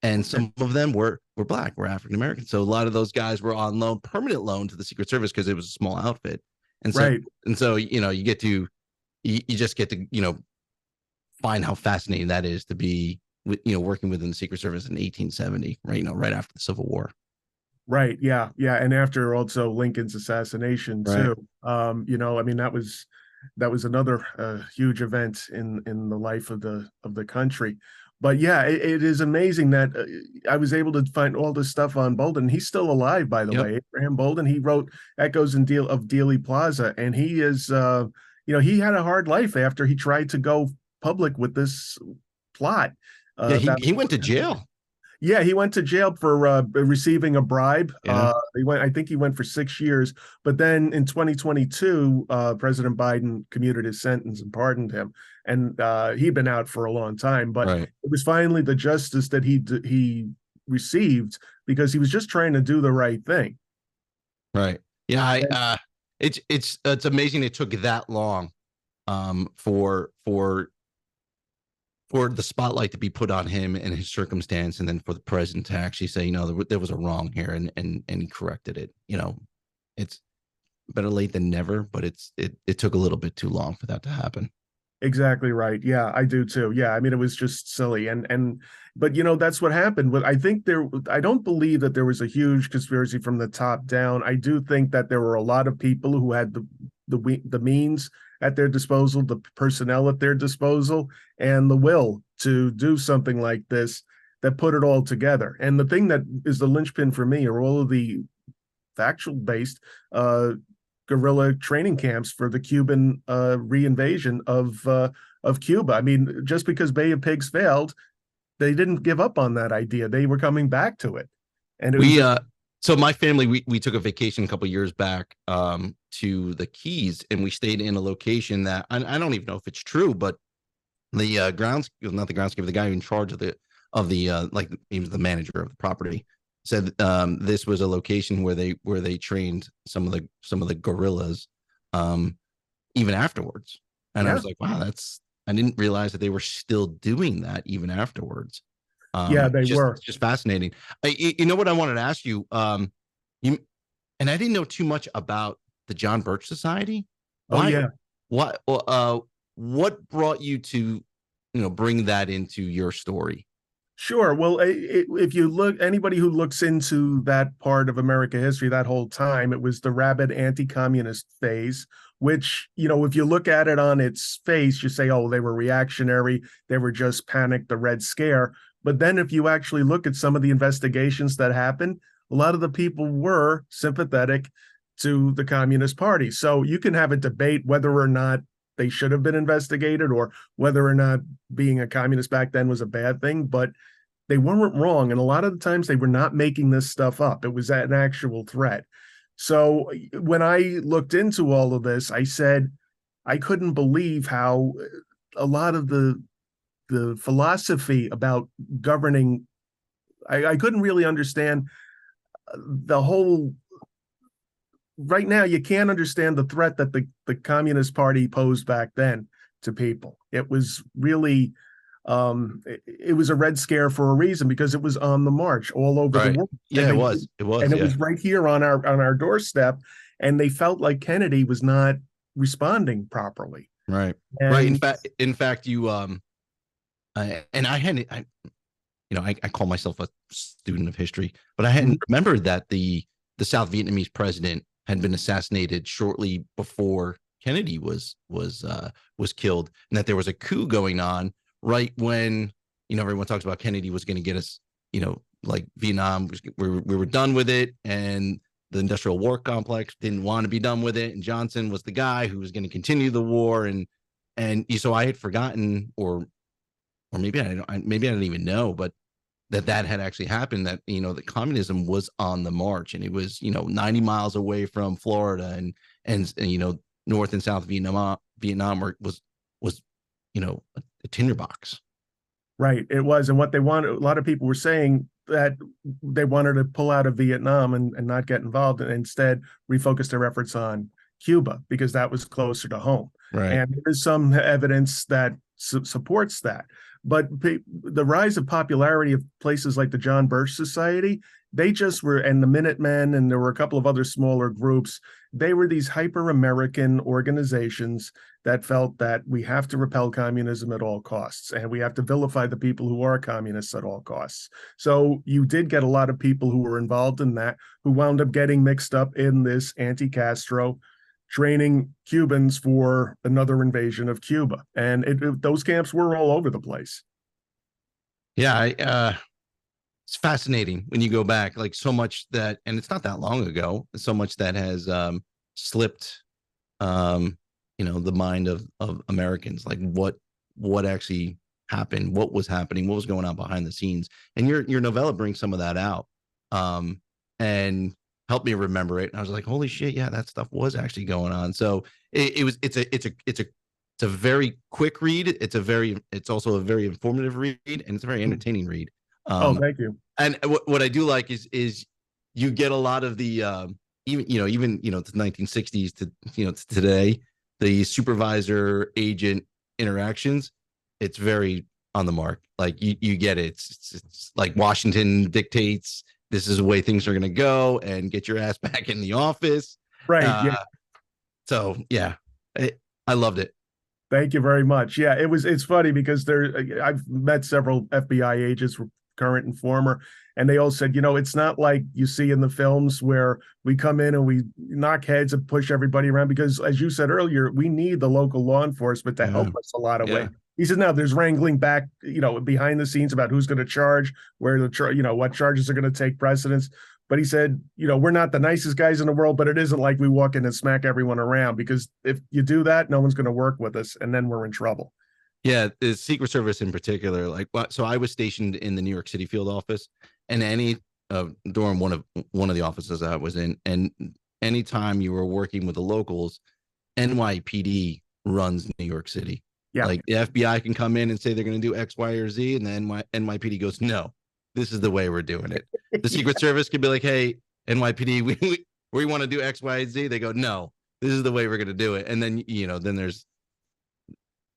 and some of them were black, were African American. So a lot of those guys were on loan, permanent loan to the Secret Service because it was a small outfit, and so Right. you just get to find how fascinating that is to be working within the Secret Service in 1870, right? Right after the Civil War. Right. Yeah. Yeah. And after also Lincoln's assassination Right. too. I mean, that was another huge event in the life of the country. But yeah, it is amazing that I was able to find all this stuff on Bolden. He's still alive, by the Yep. way. Abraham Bolden. He wrote Echoes and Deal of Dealey Plaza, and he is, he had a hard life after he tried to go public with this plot. Yeah, he About he went to jail. Yeah, he went to jail for receiving a bribe. Yeah. I think he went for 6 years. But then in 2022, President Biden commuted his sentence and pardoned him. And he'd been out for a long time. But Right. it was finally the justice that he received because he was just trying to do the right thing. Right. Yeah. It's amazing it took that long for the spotlight to be put on him and his circumstance, and then for the president to actually say, there was a wrong here, and he corrected it. It's better late than never, but it took a little bit too long for that to happen. Exactly right. Yeah, I do too. Yeah, I mean, it was just silly, but that's what happened. But I don't believe that there was a huge conspiracy from the top down. I do think that there were a lot of people who had the means at their disposal, the personnel at their disposal, and the will to do something like this that put it all together. And the thing that is the linchpin for me are all of the factual based guerrilla training camps for the Cuban reinvasion of Cuba. I mean, just because Bay of Pigs failed, they didn't give up on that idea. They were coming back to it. And it was so my family, we took a vacation a couple years back to the Keys, and we stayed in a location that I don't even know if it's true, but the not the groundskeeper, the guy in charge of the like he was the manager of the property, said this was a location where they trained some of the guerrillas even afterwards. And I was like, wow, I didn't realize that they were still doing that even afterwards. Yeah, they were. It's just fascinating. You know what I wanted to ask you? And I didn't know too much about the John Birch Society. Why? Oh yeah. What brought you to, bring that into your story? Sure. Well, if you look, anybody who looks into that part of American history, that whole time, it was the rabid anti-communist phase, which, if you look at it on its face, you say, oh, they were reactionary. They were just panicked, the Red Scare. But then if you actually look at some of the investigations that happened, a lot of the people were sympathetic to the Communist Party. So you can have a debate whether or not they should have been investigated or whether or not being a communist back then was a bad thing, but they weren't wrong. And a lot of the times they were not making this stuff up. It was an actual threat. So when I looked into all of this, I said, I couldn't believe how a lot of the philosophy about governing, I couldn't really understand the whole. Right now, you can't understand the threat that the Communist Party posed back then to people. It was really, it was a Red Scare for a reason because it was on the march all over the world. Yeah, it was. And it was right here on our doorstep, and they felt like Kennedy was not responding properly. Right. Right. In fact, you I call myself a student of history, but I hadn't remembered that the South Vietnamese president had been assassinated shortly before Kennedy was killed, and that there was a coup going on right when everyone talks about Kennedy was going to get us, like Vietnam, we were done with it, and the industrial war complex didn't want to be done with it, and Johnson was the guy who was going to continue the war, and so I had forgotten, or maybe I didn't even know, but that had actually happened, that that communism was on the march, and it was 90 miles away from Florida, and North and South Vietnam was a tinderbox. Right, it was. And what they wanted, a lot of people were saying that they wanted to pull out of Vietnam and not get involved, and instead refocus their efforts on Cuba because that was closer to home. Right. And there's some evidence that supports that. But the rise of popularity of places like the John Birch Society, they just were, and the Minutemen, and there were a couple of other smaller groups. They were these hyper-American organizations that felt that we have to repel communism at all costs, and we have to vilify the people who are communists at all costs. So you did get a lot of people who were involved in that, who wound up getting mixed up in this anti-Castro, training Cubans for another invasion of Cuba. And those camps were all over the place. Yeah, it's fascinating when you go back, like so much that, and it's not that long ago, so much that has slipped, the mind of Americans, like what actually happened, what was happening, what was going on behind the scenes. And your novella brings some of that out, and helped me remember it. And I was like, holy shit, yeah, that stuff was actually going on. So it's a very quick read. It's also a very informative read, and it's a very entertaining read. Thank you. And what I do like is you get a lot of the even the 1960s to today, the supervisor agent interactions. It's very on the mark. Like you get it. It's like Washington dictates, this is the way things are going to go, and get your ass back in the office. Right. Yeah. So yeah, I loved it. Thank you very much. Yeah, it's funny because I've met several FBI agents, current and former, and they all said, it's not like you see in the films where we come in and we knock heads and push everybody around, because as you said earlier, we need the local law enforcement to help us a lot of ways. He said, now there's wrangling back, behind the scenes about who's going to charge, where what charges are going to take precedence. But he said, we're not the nicest guys in the world, but it isn't like we walk in and smack everyone around, because if you do that, no one's going to work with us, and then we're in trouble. Yeah, the Secret Service in particular, so I was stationed in the New York City field office, and during one of the offices I was in, and anytime you were working with the locals, NYPD runs New York City. Yeah. Like the FBI can come in and say they're going to do X, Y, or Z, and then NYPD goes, no, this is the way we're doing it. The Secret Service could be like, hey, NYPD, we want to do X, Y, and Z. They go, no, this is the way we're going to do it. And then, then there's,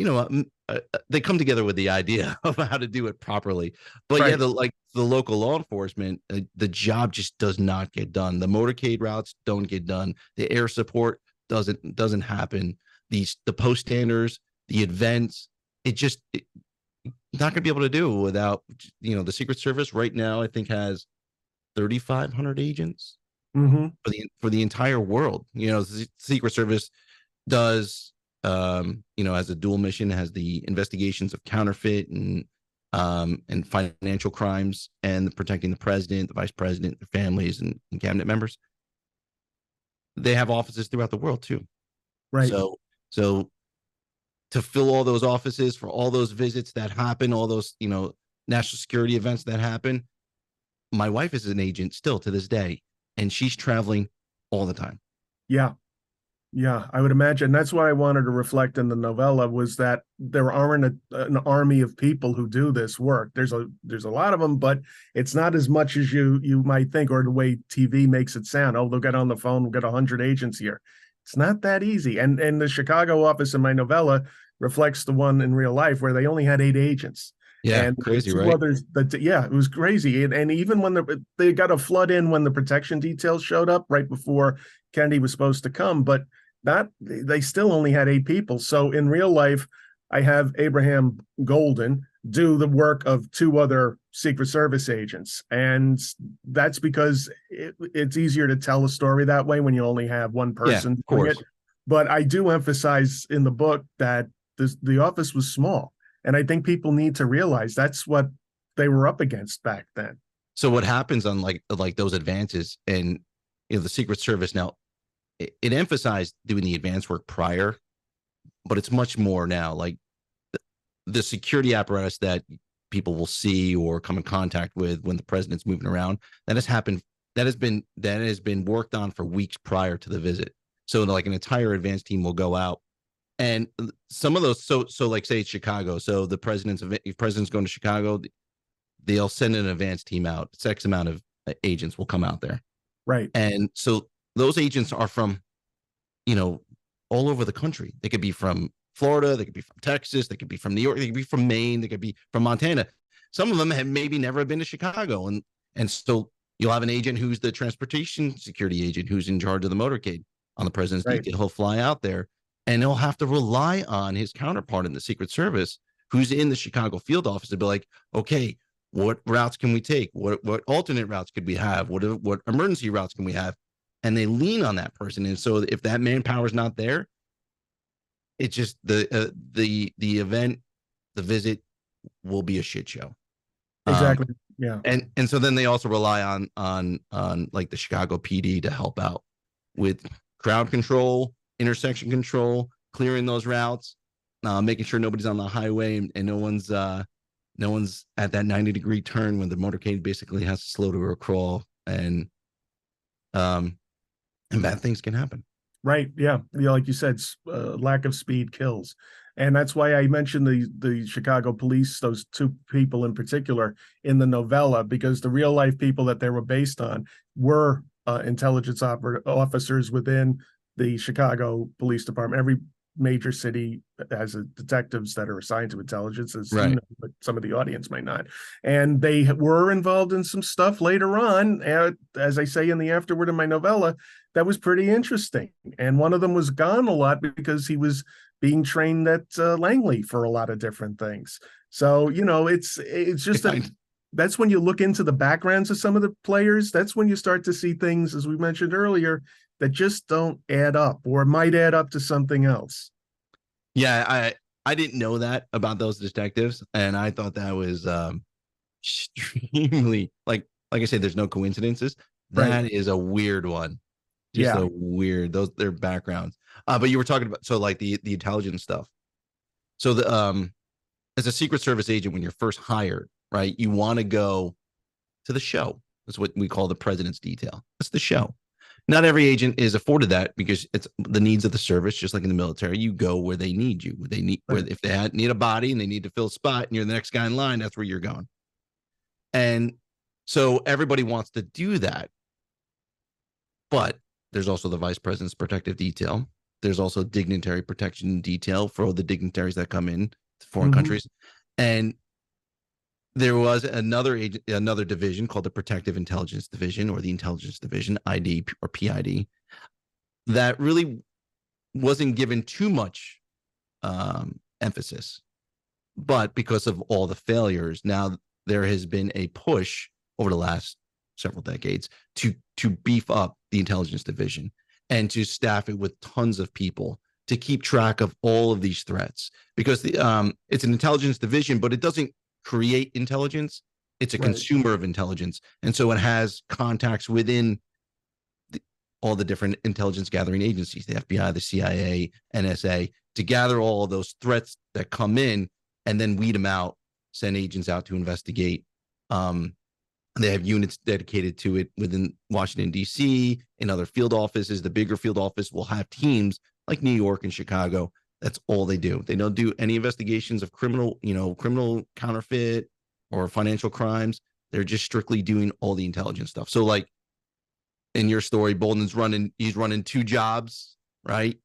they come together with the idea of how to do it properly. But right. Yeah, the local law enforcement, the job just does not get done. The motorcade routes don't get done. The air support doesn't happen. The post standers, the events, not going to be able to do without, the Secret Service right now, I think, has 3,500 agents for the entire world. The Secret Service does, as a dual mission, has the investigations of counterfeit and financial crimes, and protecting the president, the vice president, their families, and cabinet members. They have offices throughout the world too. Right. So to fill all those offices for all those visits that happen, all those, national security events that happen. My wife is an agent still to this day, and she's traveling all the time. Yeah. Yeah, I would imagine. That's what I wanted to reflect in the novella, was that there aren't an army of people who do this work. There's a lot of them, but it's not as much as you might think, or the way TV makes it sound. Oh, they'll get on the phone, we'll get 100 agents here. It's not that easy. And the Chicago office in my novella reflects the one in real life, where they only had 8 agents. Yeah, and crazy, right? It was crazy. And even when they got a flood in when the protection details showed up right before Kennedy was supposed to come, but they still only had 8 people. So in real life, I have Abraham Golden do the work of 2 other Secret Service agents. And that's because it's easier to tell a story that way when you only have one person doing it. But I do emphasize in the book that the office was small. And I think people need to realize that's what they were up against back then. So what happens on like those advances, and the Secret Service now, it emphasized doing the advanced work prior, but it's much more now. Like the security apparatus that people will see or come in contact with when the president's moving around, that has been worked on for weeks prior to the visit. So like an entire advanced team will go out, and some of those. So like say it's Chicago. So the president's going to Chicago, they'll send an advanced team out. X amount of agents will come out there. Right. And so those agents are from, all over the country. They could be from Florida, they could be from Texas, they could be from New York, they could be from Maine, they could be from Montana. Some of them have maybe never been to Chicago, and so you'll have an agent who's the transportation security agent who's in charge of the motorcade on the president's Right. detail. He'll fly out there, and he'll have to rely on his counterpart in the Secret Service, who's in the Chicago field office, to be like, okay, what routes can we take? What alternate routes could we have? What emergency routes can we have? And they lean on that person. And so if that manpower is not there, it's just the event, the visit will be a shit show. Exactly. Yeah. And so then they also rely on like the Chicago PD to help out with crowd control, intersection control, clearing those routes, making sure nobody's on the highway, and no one's at that 90-degree turn when the motorcade basically has to slow to a crawl, and bad things can happen. Right. Yeah. Yeah. Like you said, lack of speed kills. And that's why I mentioned the Chicago police, those two people in particular in the novella, because the real life people that they were based on were intelligence officers within the Chicago Police Department. Every major city has detectives that are assigned to intelligence, as Right. you know, but some of the audience might not. And they were involved in some stuff later on, as I say in the afterword of my novella, that was pretty interesting. And one of them was gone a lot because he was being trained at Langley for a lot of different things. So, you know, it's just that that's when you look into the backgrounds of some of the players. That's when you start to see things, as we mentioned earlier, that just don't add up or might add up to something else. Yeah, I didn't know that about those detectives, and I thought that was extremely like I said, there's no coincidences. That is a weird one. Just a weird, those their backgrounds. But you were talking about, so like the intelligence stuff. So the as a Secret Service agent, when you're first hired, right, you want to go to the show. That's what we call the president's detail. That's the show. Not every agent is afforded that because it's the needs of the service, just like in the military. You go where they need you. They need where if they need a body and they need to fill a spot, and you're the next guy in line, that's where you're going. And so everybody wants to do that, but there's also the vice president's protective detail. There's also dignitary protection detail for all the dignitaries that come in to foreign countries. And there was another division called the Protective Intelligence Division, or the Intelligence Division, ID or PID, that really wasn't given too much emphasis. But because of all the failures, now there has been a push over the last several decades to beef up the Intelligence Division and to staff it with tons of people to keep track of all of these threats. Because it's an intelligence division, but it doesn't create intelligence. It's a consumer of intelligence. And so it has contacts within all the different intelligence gathering agencies, the FBI, the CIA, NSA, to gather all of those threats that come in and then weed them out, send agents out to investigate. They have units dedicated to it within Washington, D.C., in other field offices. The bigger field office will have teams like New York and Chicago. That's all they do. They don't do any investigations of criminal counterfeit or financial crimes. They're just strictly doing all the intelligence stuff. So like in your story, Bolden's he's running two jobs, right?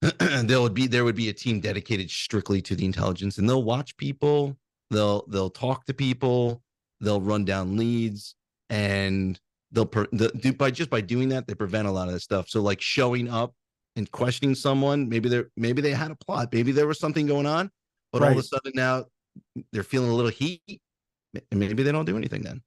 there would be a team dedicated strictly to the intelligence, and they'll watch people, they'll talk to people, they'll run down leads, and by doing that, they prevent a lot of this stuff. So like showing up and questioning someone, maybe they had a plot, maybe there was something going on, but all of a sudden now they're feeling a little heat, and maybe they don't do anything then.